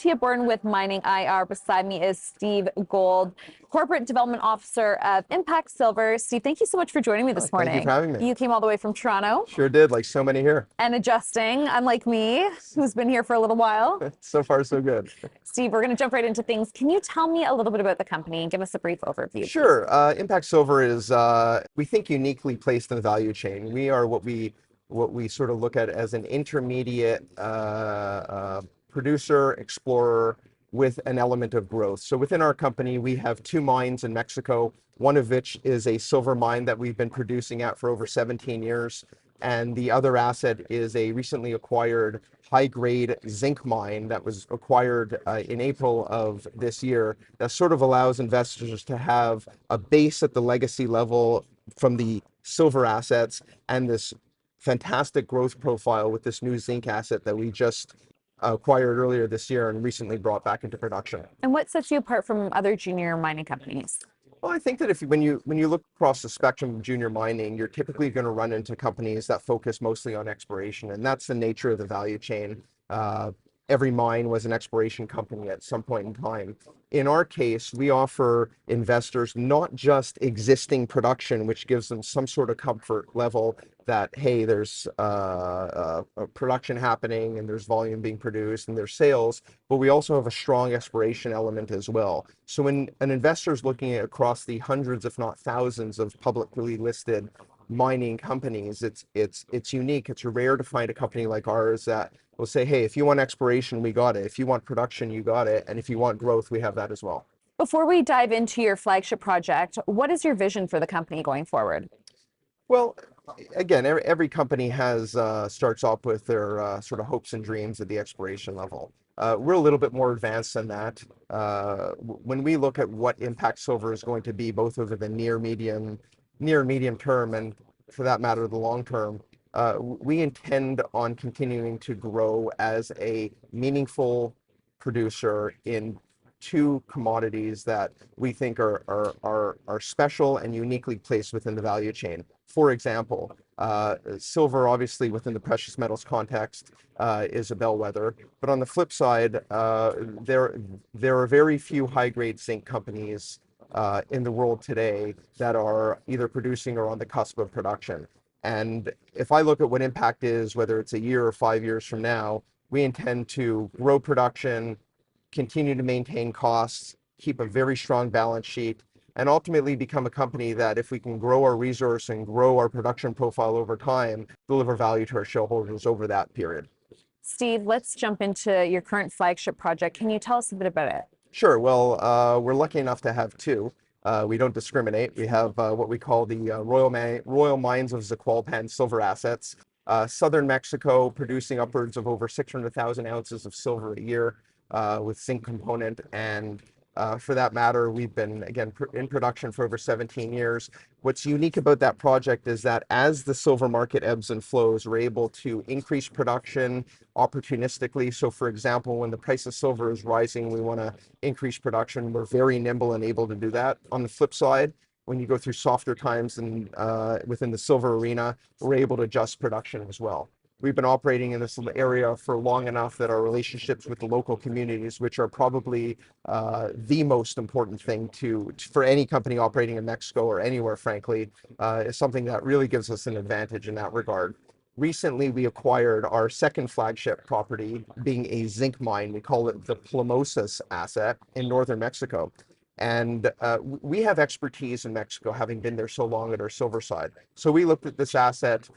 to you, Borden, with MiningIR. Beside me is Steve Gold, Corporate Development Officer of IMPACT Silver. Steve, thank you so much for joining me this morning. Thank you for having me. You came all the way from Toronto. Sure did, like so many here. And adjusting, unlike me, who's been here for a little while. So far, so good. Steve, we're going to jump right into things. Can you tell me a little bit about the company and give us a brief overview? Sure. IMPACT Silver is, we think, uniquely placed in the value chain. We are what we sort of look at as an intermediate producer, explorer with an element of growth. So within our company, we have two mines in Mexico, one of which is a silver mine that we've been producing at for over 17 years. And the other asset is a recently acquired high-grade zinc mine that was acquired in April of this year. That sort of allows investors to have a base at the legacy level from the silver assets and this fantastic growth profile with this new zinc asset that we just acquired earlier this year and recently brought back into production. And what sets you apart from other junior mining companies? Well, I think that when you look across the spectrum of junior mining, you're typically going to run into companies that focus mostly on exploration, and that's the nature of the value chain. Every mine was an exploration company at some point in time. In our case, we offer investors not just existing production, which gives them some sort of comfort level that, hey, there's a production happening and there's volume being produced and there's sales, but we also have a strong exploration element as well. So when an investor is looking at across the hundreds, if not thousands, of publicly listed mining companies, it's unique. It's rare to find a company like ours that will say, hey, if you want exploration, we got it. If you want production, you got it. And if you want growth, we have that as well. Before we dive into your flagship project, what is your vision for the company going forward? Well, again, every company has starts off with their sort of hopes and dreams at the exploration level. We're a little bit more advanced than that. When we look at what IMPACT Silver is going to be, both over the near medium term, and for that matter, the long term, we intend on continuing to grow as a meaningful producer in two commodities that we think are special and uniquely placed within the value chain. For example, silver, obviously within the precious metals context, is a bellwether. But on the flip side, there are very few high-grade zinc companies in the world today that are either producing or on the cusp of production. And if I look at what IMPACT is, whether it's a year or 5 years from now, we intend to grow production, continue to maintain costs, keep a very strong balance sheet, and ultimately become a company that, if we can grow our resource and grow our production profile over time, deliver value to our shareholders over that period. Steve, let's jump into your current flagship project. Can you tell us a bit about it? Sure. Well, we're lucky enough to have two. We don't discriminate. We have what we call the Royal Mines of Zacualpan silver assets. Southern Mexico producing upwards of over 600,000 ounces of silver a year with zinc component. And for that matter, we've been, again, in production for over 17 years. What's unique about that project is that as the silver market ebbs and flows, we're able to increase production opportunistically. So for example, when the price of silver is rising, we want to increase production. We're very nimble and able to do that. On the flip side, when you go through softer times and within the silver arena, we're able to adjust production as well. We've been operating in this area for long enough that our relationships with the local communities, which are probably the most important thing for any company operating in Mexico or anywhere, frankly, is something that really gives us an advantage in that regard. Recently, we acquired our second flagship property, being a zinc mine. We call it the Plomosas asset in northern Mexico. And we have expertise in Mexico, having been there so long at our silver side. So we looked at this asset,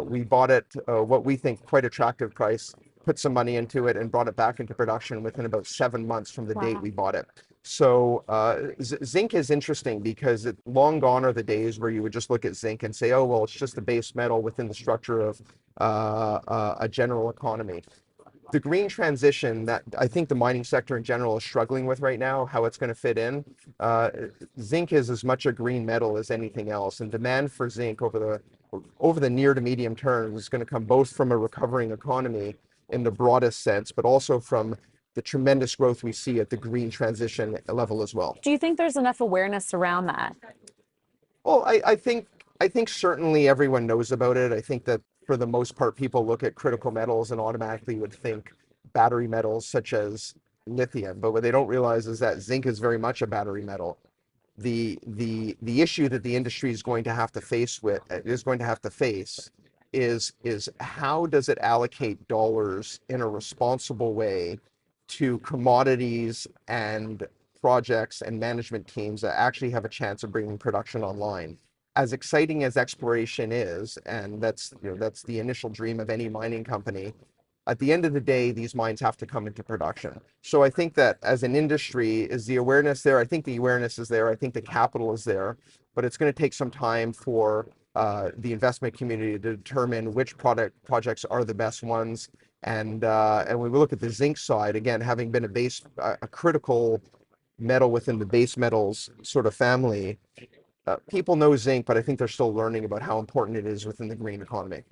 we bought it what we think quite attractive price, put some money into it, and brought it back into production within about 7 months from the date we bought it. So zinc is interesting because long gone are the days where you would just look at zinc and say, oh, well, it's just a base metal within the structure of a general economy. The green transition that I think the mining sector in general is struggling with right now, how it's going to fit in, zinc is as much a green metal as anything else, and demand for zinc over the near to medium term is going to come both from a recovering economy in the broadest sense, but also from the tremendous growth we see at the green transition level as well. Do you think there's enough awareness around that? Well, I think certainly everyone knows about it. I think that for the most part, people look at critical metals and automatically would think battery metals such as lithium, but what they don't realize is that zinc is very much a battery metal. The issue that the industry is going to have to face is how does it allocate dollars in a responsible way to commodities and projects and management teams that actually have a chance of bringing production online. As exciting as exploration is, and that's the initial dream of any mining company, at the end of the day, these mines have to come into production. So I think that as an industry, is the awareness there? I think the awareness is there. I think the capital is there, but it's going to take some time for the investment community to determine which projects are the best ones. And when we look at the zinc side, again, having been a critical metal within the base metals sort of family, people know zinc, but I think they're still learning about how important it is within the green economy.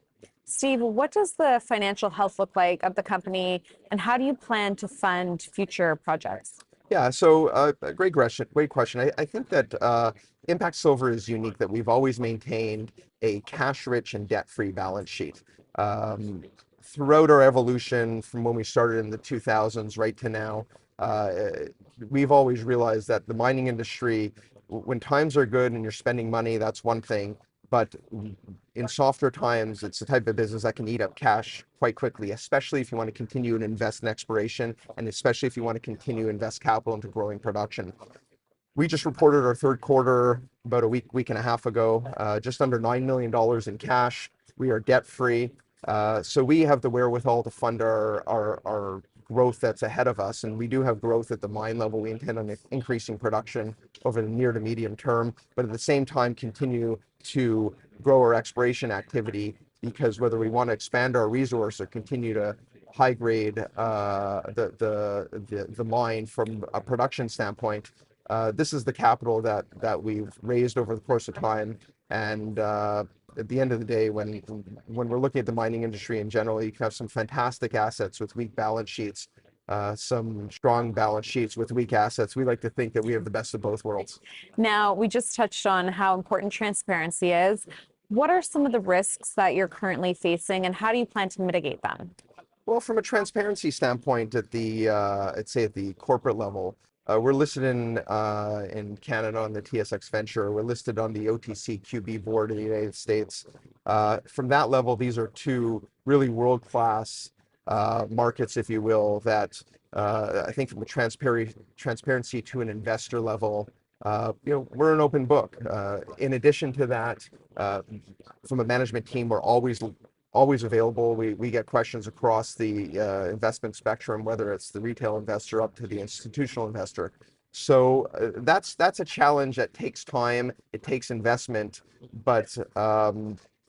Steve, what does the financial health look like of the company, and how do you plan to fund future projects? Yeah, so great question. Great question. I think that Impact Silver is unique that we've always maintained a cash-rich and debt-free balance sheet. Throughout our evolution from when we started in the 2000s right to now, we've always realized that the mining industry, when times are good and you're spending money, that's one thing. But in softer times, it's the type of business that can eat up cash quite quickly, especially if you want to continue to invest in exploration, and especially if you want to continue to invest capital into growing production. We just reported our third quarter about a week and a half ago, just under $9 million in cash. We are debt free. So we have the wherewithal to fund our growth that's ahead of us. And we do have growth at the mine level. We intend on increasing production over the near to medium term, but at the same time, continue to grow our exploration activity, because whether we want to expand our resource or continue to high grade the mine from a production standpoint, this is the capital that we've raised over the course of time. And at the end of the day, when we're looking at the mining industry in general, you can have some fantastic assets with weak balance sheets, some strong balance sheets with weak assets. We like to think that we have the best of both worlds. Now, we just touched on how important transparency is. What are some of the risks that you're currently facing, and how do you plan to mitigate them? Well, from a transparency standpoint, at the corporate level, we're listed in Canada on the TSX Venture. We're listed on the OTCQB board in the United States. From that level, these are two really world-class markets, if you will, that I think from a transparency to an investor level, we're an open book. In addition to that, from a management team, we're always available. We get questions across the investment spectrum, whether it's the retail investor up to the institutional investor. So that's a challenge that takes time, it takes investment, but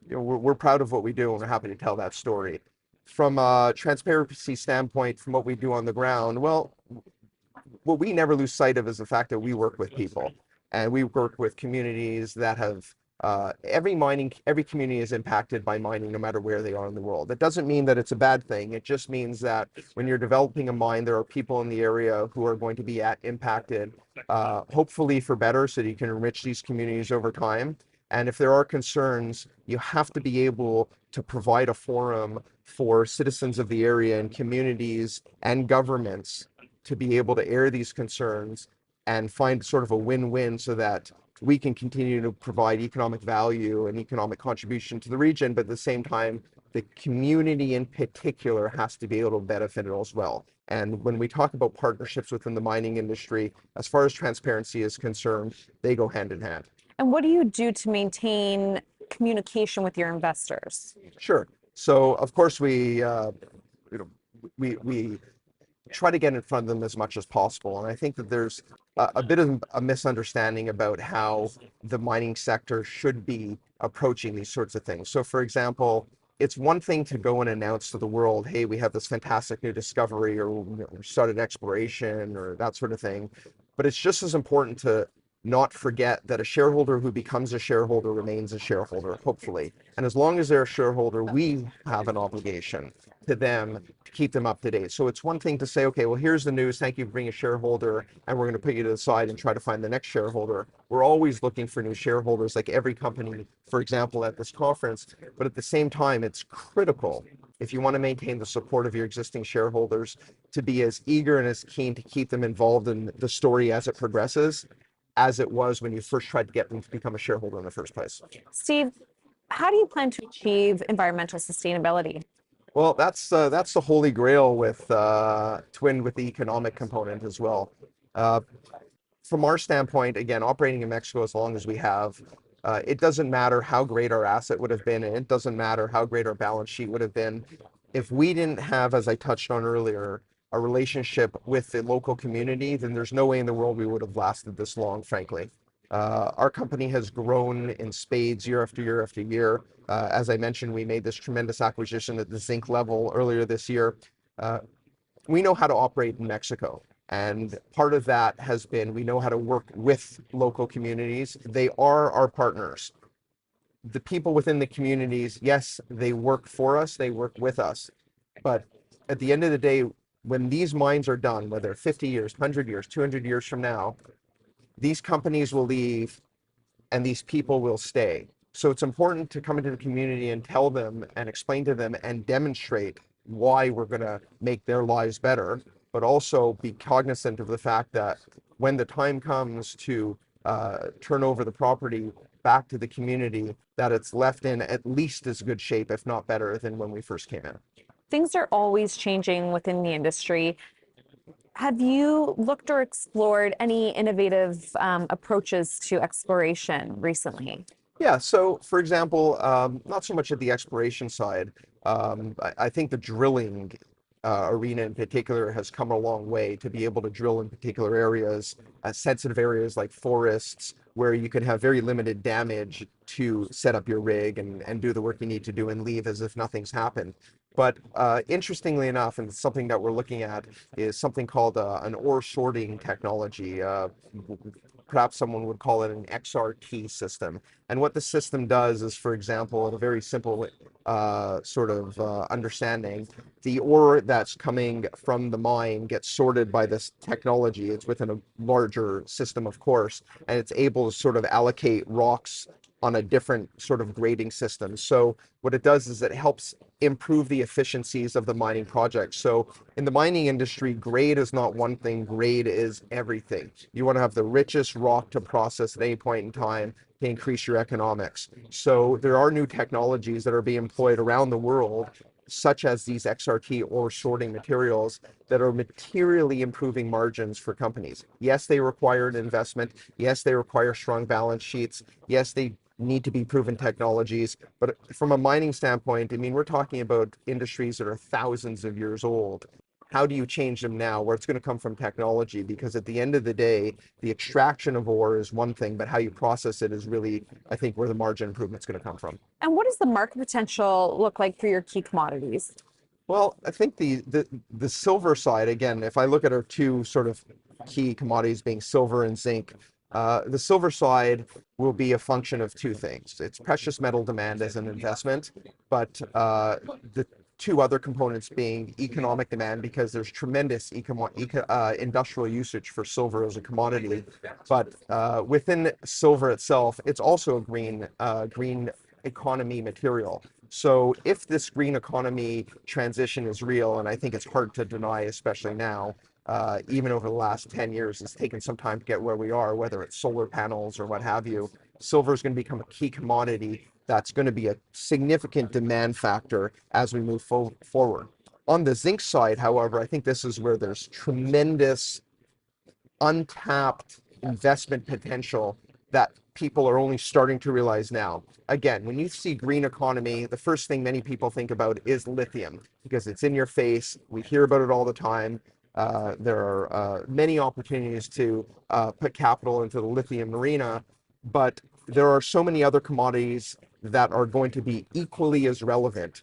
we're proud of what we do and we're happy to tell that story. From a transparency standpoint, from what we do on the ground, well, what we never lose sight of is the fact that we work with people, and we work with communities that have every community is impacted by mining, no matter where they are in the world. That doesn't mean that it's a bad thing. It just means that when you're developing a mine, there are people in the area who are going to be impacted, hopefully for better, so that you can enrich these communities over time. And if there are concerns, you have to be able to provide a forum for citizens of the area and communities and governments to be able to air these concerns and find sort of a win-win, so that we can continue to provide economic value and economic contribution to the region, but at the same time, the community in particular has to be able to benefit it as well. And when we talk about partnerships within the mining industry, as far as transparency is concerned, they go hand in hand. And what do you do to maintain communication with your investors? Sure. So of course we try to get in front of them as much as possible. And I think that there's a bit of a misunderstanding about how the mining sector should be approaching these sorts of things. So for example, it's one thing to go and announce to the world, hey, we have this fantastic new discovery, or we started exploration, or that sort of thing. But it's just as important to not forget that a shareholder who becomes a shareholder remains a shareholder, hopefully. And as long as they're a shareholder, we have an obligation to them to keep them up to date. So it's one thing to say, okay, well, here's the news, thank you for being a shareholder, and we're going to put you to the side and try to find the next shareholder. We're always looking for new shareholders, like every company, for example, at this conference. But at the same time, it's critical if you want to maintain the support of your existing shareholders, to be as eager and as keen to keep them involved in the story as it progresses, as it was when you first tried to get them to become a shareholder in the first place. Steve, how do you plan to achieve environmental sustainability? Well, that's the holy grail with twinned with the economic component as well. Uh, from our standpoint, again, operating in Mexico as long as we have, it doesn't matter how great our asset would have been, and it doesn't matter how great our balance sheet would have been. If we didn't have, as I touched on earlier, a relationship with the local community, then there's no way in the world we would have lasted this long, frankly. Our company has grown in spades year after year after year. As I mentioned, we made this tremendous acquisition at the zinc level earlier this year. We know how to operate in Mexico. And part of that has been we know how to work with local communities. They are our partners. The people within the communities, yes, they work for us, they work with us. But at the end of the day, when these mines are done, whether 50 years, 100 years, 200 years from now, these companies will leave and these people will stay. So it's important to come into the community and tell them and explain to them and demonstrate why we're going to make their lives better, but also be cognizant of the fact that when the time comes to turn over the property back to the community, that it's left in at least as good shape, if not better, than when we first came in. Things are always changing within the industry. Have you looked or explored any innovative approaches to exploration recently? Yeah, so for example, not so much at the exploration side. I think the drilling arena in particular has come a long way to be able to drill in particular areas, sensitive areas like forests, where you can have very limited damage to set up your rig and do the work you need to do and leave as if nothing's happened. But interestingly enough, and something that we're looking at is something called an ore sorting technology. Perhaps someone would call it an XRT system. And what the system does is, for example, in a very simple understanding, the ore that's coming from the mine gets sorted by this technology. It's within a larger system, of course, and it's able to sort of allocate rocks on a different sort of grading system. So what it does is it helps improve the efficiencies of the mining project. So in the mining industry, grade is not one thing, grade is everything. You want to have the richest rock to process at any point in time to increase your economics. So there are new technologies that are being employed around the world, such as these XRT ore sorting materials that are materially improving margins for companies. Yes, they require an investment. Yes, they require strong balance sheets. Yes, they need to be proven technologies. But from a mining standpoint, I mean, we're talking about industries that are thousands of years old. How do you change them now where it's going to come from technology? Because at the end of the day, the extraction of ore is one thing, but how you process it is really, I think, where the margin improvement's going to come from. And what does the market potential look like for your key commodities? Well, I think the silver side, again, if I look at our two sort of key commodities being silver and zinc, the silver side will be a function of two things. It's precious metal demand as an investment, but the two other components being economic demand, because there's tremendous industrial usage for silver as a commodity. But within silver itself, it's also a green economy material. So if this green economy transition is real, and I think it's hard to deny, especially now, even over the last 10 years, it's taken some time to get where we are, whether it's solar panels or what have you. Silver is going to become a key commodity that's going to be a significant demand factor as we move forward. On the zinc side, however, I think this is where there's tremendous untapped investment potential that people are only starting to realize now. Again, when you see green economy, the first thing many people think about is lithium, because it's in your face. We hear about it all the time. There are many opportunities to put capital into the lithium arena, but there are so many other commodities that are going to be equally as relevant.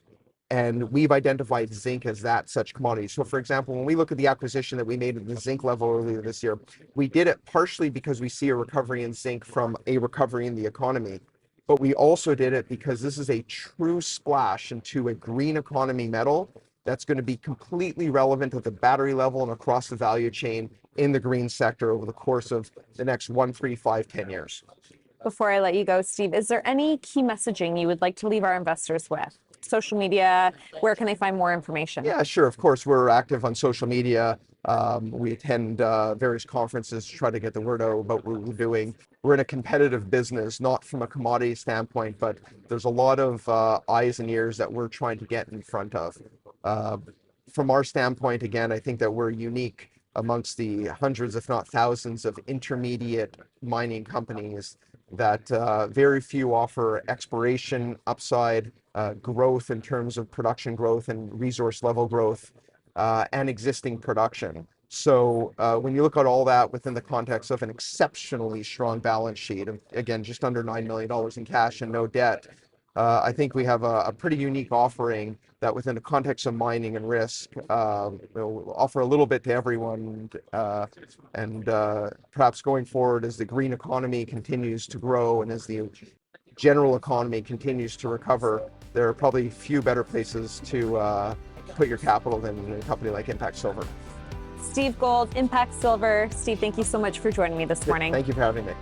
And we've identified zinc as that such commodity. So for example, when we look at the acquisition that we made at the zinc level earlier this year, we did it partially because we see a recovery in zinc from a recovery in the economy. But we also did it because this is a true splash into a green economy metal that's going to be completely relevant at the battery level and across the value chain in the green sector over the course of the next 1, 3, 5, 10 years. Before I let you go, Steve, is there any key messaging you would like to leave our investors with? social media? Where can they find more information? Yeah, sure. Of course, we're active on social media. We attend various conferences to try to get the word out about what we're doing. We're in a competitive business, not from a commodity standpoint, but there's a lot of eyes and ears that we're trying to get in front of. From our standpoint, again, I think that we're unique amongst the hundreds, if not thousands, of intermediate mining companies that very few offer exploration upside, growth in terms of production growth and resource level growth, and existing production. So when you look at all that within the context of an exceptionally strong balance sheet, of, again, just under $9 million in cash and no debt, I think we have a pretty unique offering that within the context of mining and risk, will offer a little bit to everyone. And perhaps going forward as the green economy continues to grow and as the general economy continues to recover, there are probably few better places to put your capital than a company like IMPACT Silver. Steve Gold, IMPACT Silver. Steve, thank you so much for joining me this morning. Thank you for having me.